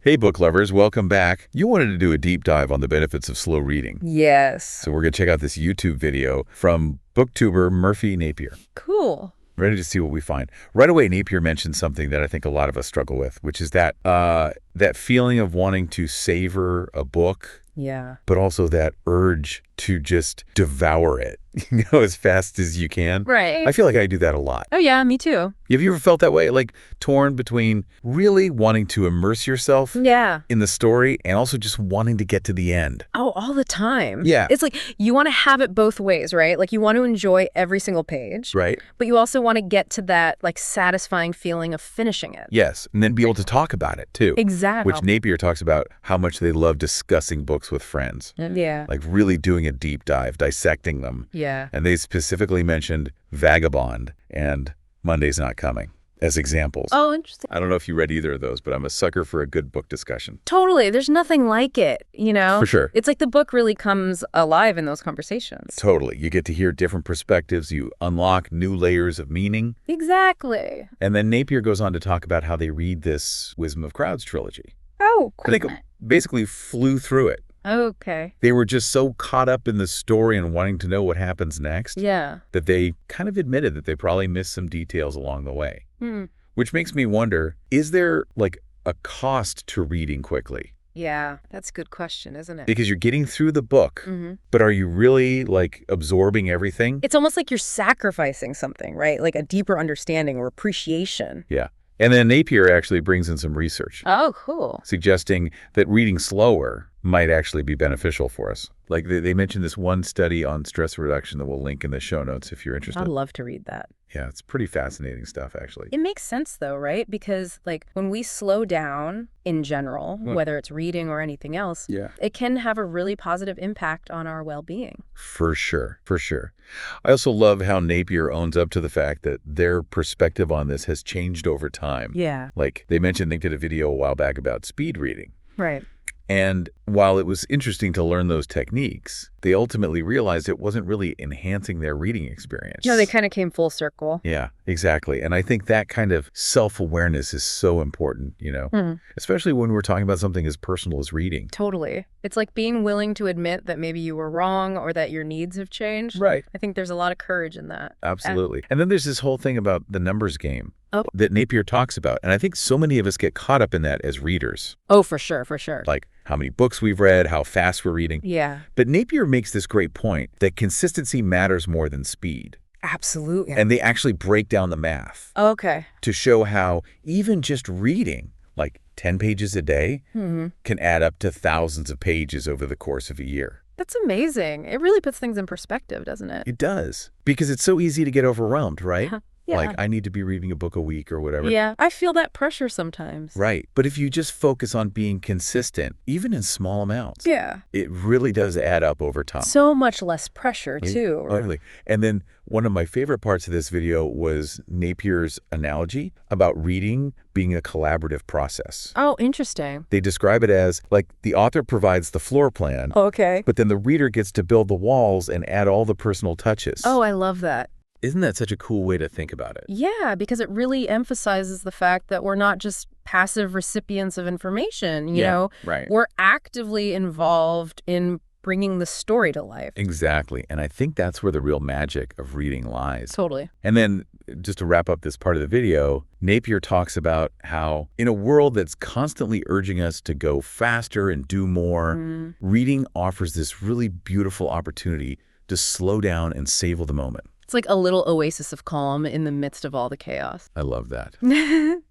Hey, book lovers, welcome back. You wanted to do a deep dive on the benefits of slow reading. Yes. So we're going to check out this YouTube video from booktuber Murphy Napier. Cool. Ready to see what we find. Right away, Napier mentioned something that I think a lot of us struggle with, which is that feeling of wanting to savor a book, Yeah. but also that urge to just devour it, as fast as you can. Right. I feel like I do that a lot. Oh, yeah, me too. Have you ever felt that way? Like torn between really wanting to immerse yourself Yeah. in the story and also just wanting to get to the end? Oh, all the time. Yeah. It's like you want to have it both ways, right? Like you want to enjoy every single page. Right? But you also want to get to that like satisfying feeling of finishing it. Yes. And then be able to talk about it too. Exactly. Which Napier talks about how much they love discussing books with friends. Yeah. Like really doing a deep dive, dissecting them. Yeah. And they specifically mentioned Vagabond and Monday's Not Coming as examples. Oh, interesting. I don't know if you read either of those, but I'm a sucker for a good book discussion. Totally. There's nothing like it, you know? For sure. It's like the book really comes alive in those conversations. Totally. You get to hear different perspectives. You unlock new layers of meaning. Exactly. And then Napier goes on to talk about how they read this Wisdom of Crowds trilogy. Oh, I think it basically flew through it. okay. They were just so caught up in the story and wanting to know what happens next Yeah. that they kind of admitted that they probably missed some details along the way. Hmm. Which makes me wonder, is there like a cost to reading quickly? Yeah. That's a good question, isn't it? Because you're getting through the book, but are you really like absorbing everything? It's almost like you're sacrificing something, right? Like a deeper understanding or appreciation. Yeah. And then Napier actually brings in some research Oh, cool. suggesting that reading slower might actually be beneficial for us. Like they mentioned this one study on stress reduction that we'll link in the show notes if you're interested. I'd love to read that. Yeah, it's pretty fascinating stuff, actually. It makes sense, though, right? Because, like, when we slow down in general, whether it's reading or anything else, Yeah. it can have a really positive impact on our well-being. For sure, for sure. I also love how Napier owns up to the fact that their perspective on this has changed over time. Yeah. Like they mentioned they did a video a while back about speed reading. Right. And while it was interesting to learn those techniques, they ultimately realized it wasn't really enhancing their reading experience. You know, they kind of came full circle. Yeah, exactly. And I think that kind of self-awareness is so important, especially when we're talking about something as personal as reading. Totally. It's like being willing to admit that maybe you were wrong or that your needs have changed. Right. I think there's a lot of courage in that. Absolutely. And then there's this whole thing about the numbers game Oh. that Napier talks about. And I think so many of us get caught up in that as readers. Oh, for sure, for sure. Like how many books we've read, how fast we're reading. Yeah. But Napier makes this great point that consistency matters more than speed. Absolutely. And they actually break down the math Okay. to show how even just reading, like 10 pages a day, can add up to thousands of pages over the course of a year. That's amazing. It really puts things in perspective, doesn't it? It does. Because it's so easy to get overwhelmed, right? Yeah. Like, I need to be reading a book a week or whatever. Yeah, I feel that pressure sometimes. Right. But if you just focus on being consistent, even in small amounts, Yeah. it really does add up over time. So much less pressure, too. Totally. And then one of my favorite parts of this video was Napier's analogy about reading being a collaborative process. Oh, interesting. They describe it as, like, the author provides the floor plan, Okay. but then the reader gets to build the walls and add all the personal touches. Oh, I love that. Isn't that such a cool way to think about it? Yeah, because it really emphasizes the fact that we're not just passive recipients of information, you know? Right. We're actively involved in bringing the story to life. Exactly. And I think that's where the real magic of reading lies. Totally. And then just to wrap up this part of the video, Napier talks about how in a world that's constantly urging us to go faster and do more, reading offers this really beautiful opportunity to slow down and savor the moment. It's like a little oasis of calm in the midst of all the chaos. I love that.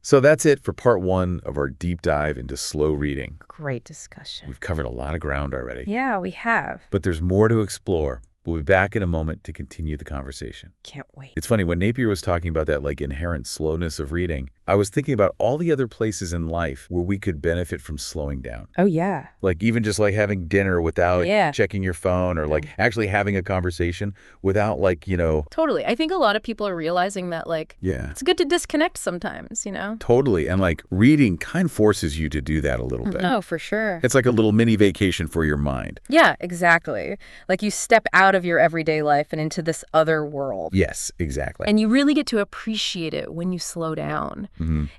So that's it for part one of our deep dive into slow reading. Great discussion. We've covered a lot of ground already. Yeah, we have. But there's more to explore. We'll be back in a moment to continue the conversation. Can't wait. It's funny, when Napier was talking about that like inherent slowness of reading, I was thinking about all the other places in life where we could benefit from slowing down. Oh, yeah. Like even just like having dinner without Yeah. checking your phone, or like actually having a conversation without like, Totally. I think a lot of people are realizing that, like, yeah, it's good to disconnect sometimes, you know? totally. And like reading kind of forces you to do that a little bit. Oh, for sure. It's like a little mini vacation for your mind. Yeah, exactly. Like you step out of of your everyday life and into this other world. Yes, exactly. And you really get to appreciate it when you slow down.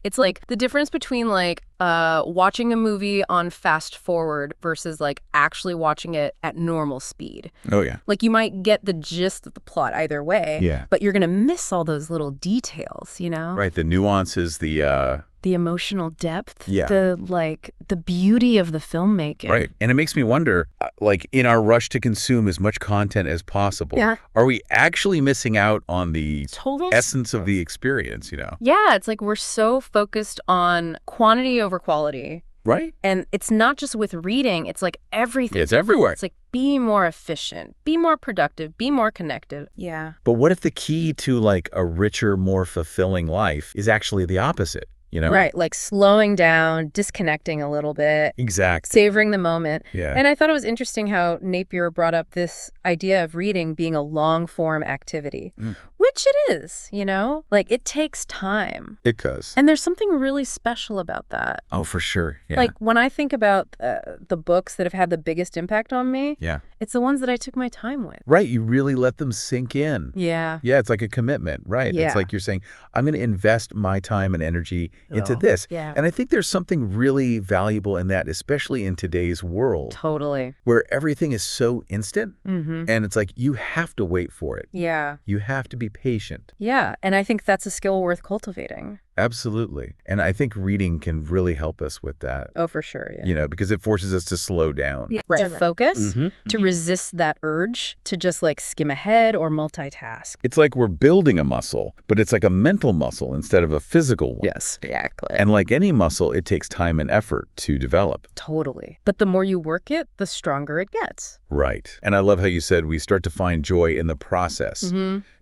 It's like the difference between like watching a movie on fast forward versus like actually watching it at normal speed. Oh, yeah. Like you might get the gist of the plot either way, but you're going to miss all those little details, you know? Right, the nuances, The emotional depth, Yeah. the beauty of the filmmaking. Right. And it makes me wonder, like, in our rush to consume as much content as possible, are we actually missing out on the essence of the experience, you know? Yeah, it's like we're so focused on quantity over quality. Right. And it's not just with reading, it's like everything. It's everywhere. It's like be more efficient, be more productive, be more connected. Yeah. But what if the key to like a richer, more fulfilling life is actually the opposite? You know? Right, like slowing down, disconnecting a little bit. Exactly. Savoring the moment. Yeah. And I thought it was interesting how Napier brought up this idea of reading being a long-form activity, which it is, you know? Like, it takes time. It does. And there's something really special about that. Oh, for sure. Yeah. Like, when I think about the books that have had the biggest impact on me, it's the ones that I took my time with. Right, you really let them sink in. Yeah. Yeah, it's like a commitment, right? Yeah. It's like you're saying, I'm going to invest my time and energy into this. Yeah. And I think there's something really valuable in that, especially in today's world. Totally. Where everything is so instant, and it's like you have to wait for it. Yeah. You have to be patient. Yeah, and I think that's a skill worth cultivating. Absolutely. And I think reading can really help us with that. Oh, for sure, yeah. You know, because it forces us to slow down. Yeah. Right. To focus, to resist that urge to just like skim ahead or multitask. It's like we're building a muscle, but it's like a mental muscle instead of a physical one. Yes, exactly. And like any muscle, it takes time and effort to develop. Totally. But the more you work it, the stronger it gets. Right. And I love how you said we start to find joy in the process,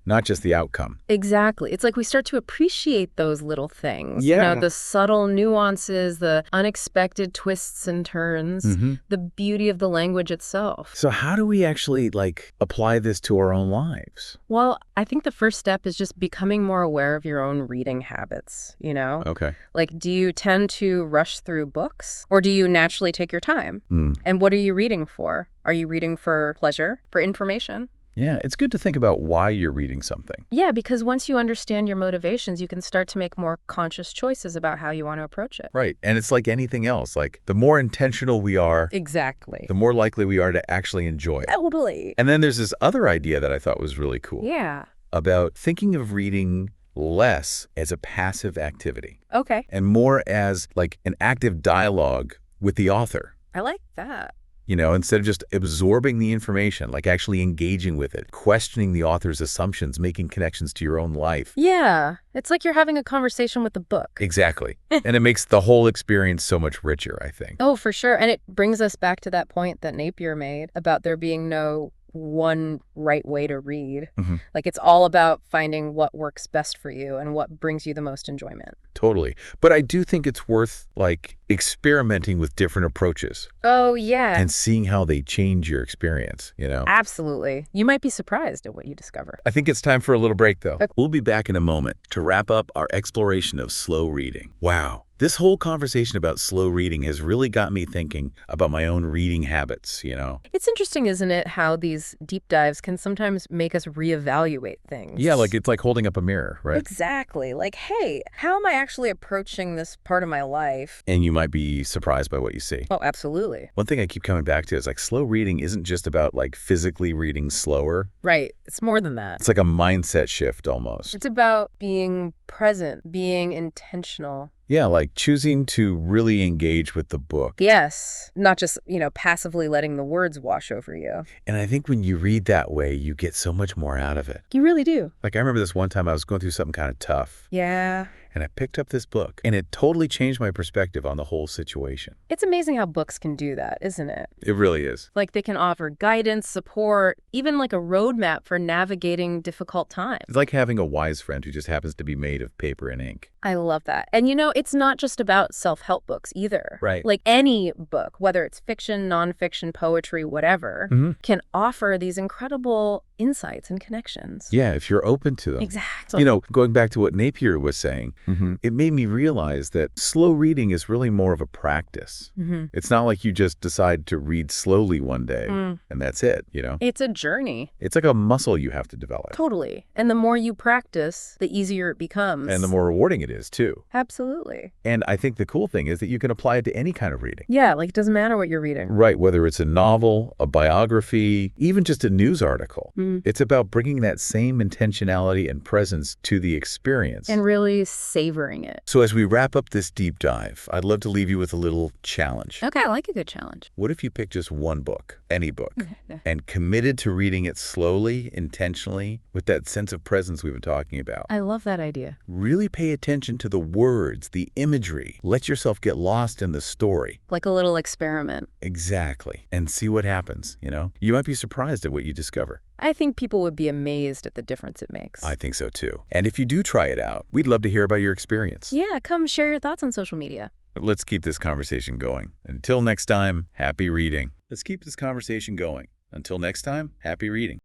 not just the outcome. Exactly. It's like we start to appreciate those little things. Yeah. You know, the subtle nuances, the unexpected twists and turns, the beauty of the language itself. So how do we actually like apply this to our own lives? Well, I think the first step is just becoming more aware of your own reading habits, you know? Okay. Like, do you tend to rush through books or do you naturally take your time? And what are you reading for? Are you reading for pleasure, for information? Yeah, it's good to think about why you're reading something. Yeah, because once you understand your motivations, you can start to make more conscious choices about how you want to approach it. Right. And it's like anything else. Like the more intentional we are, Exactly. the more likely we are to actually enjoy it. Totally. And then there's this other idea that I thought was really cool. Yeah. About thinking of reading less as a passive activity. Okay. And more as like an active dialogue with the author. I like that. You know, instead of just absorbing the information, like actually engaging with it, questioning the author's assumptions, making connections to your own life. Yeah. It's like you're having a conversation with the book. Exactly. And it makes the whole experience so much richer, I think. Oh, for sure. And it brings us back to that point that Napier made about there being no one right way to read. Like it's all about finding what works best for you and what brings you the most enjoyment. Totally. But I do think it's worth like experimenting with different approaches. Oh, yeah. And seeing how they change your experience, you know? Absolutely. You might be surprised at what you discover. I think it's time for a little break, though. We'll be back in a moment to wrap up our exploration of slow reading. Wow. This whole conversation about slow reading has really got me thinking about my own reading habits, you know? It's interesting, isn't it, how these deep dives can sometimes make us reevaluate things. Yeah, like it's like holding up a mirror, right? Exactly. Like, hey, how am I actually approaching this part of my life? And you might be surprised by what you see. Oh, absolutely. One thing I keep coming back to is like slow reading isn't just about like physically reading slower. Right. It's more than that. It's like a mindset shift almost. It's about being present, being intentional. Yeah, like choosing to really engage with the book. Yes. Not just, you know, passively letting the words wash over you. And I think when you read that way, you get so much more out of it. You really do. Like I remember this one time I was going through something kind of tough. Yeah. And I picked up this book, and it totally changed my perspective on the whole situation. It's amazing how books can do that, isn't it? It really is. Like they can offer guidance, support, even like a roadmap for navigating difficult times. It's like having a wise friend who just happens to be made of paper and ink. I love that. And you know, it's not just about self-help books either. Right. Like any book, whether it's fiction, nonfiction, poetry, whatever, can offer these incredible insights and connections. Yeah, if you're open to them. Exactly. Going back to what Napier was saying, it made me realize that slow reading is really more of a practice. It's not like you just decide to read slowly one day and that's it, It's a journey. It's like a muscle you have to develop. Totally. And the more you practice, the easier it becomes. And the more rewarding it is, too. Absolutely. And I think the cool thing is that you can apply it to any kind of reading. Yeah, like it doesn't matter what you're reading. Right, whether it's a novel, a biography, even just a news article. It's about bringing that same intentionality and presence to the experience. And really savoring it. So as we wrap up this deep dive, I'd love to leave you with a little challenge. Okay, I like a good challenge. What if you pick just one book, any book, and committed to reading it slowly, intentionally, with that sense of presence we've been talking about? I love that idea. Really pay attention to the words, the imagery. Let yourself get lost in the story. Like a little experiment. Exactly. And see what happens, You might be surprised at what you discover. I think people would be amazed at the difference it makes. I think so too. And if you do try it out, we'd love to hear about your experience. Yeah, come share your thoughts on social media. Let's keep this conversation going. Until next time, happy reading. Let's keep this conversation going. Until next time, happy reading.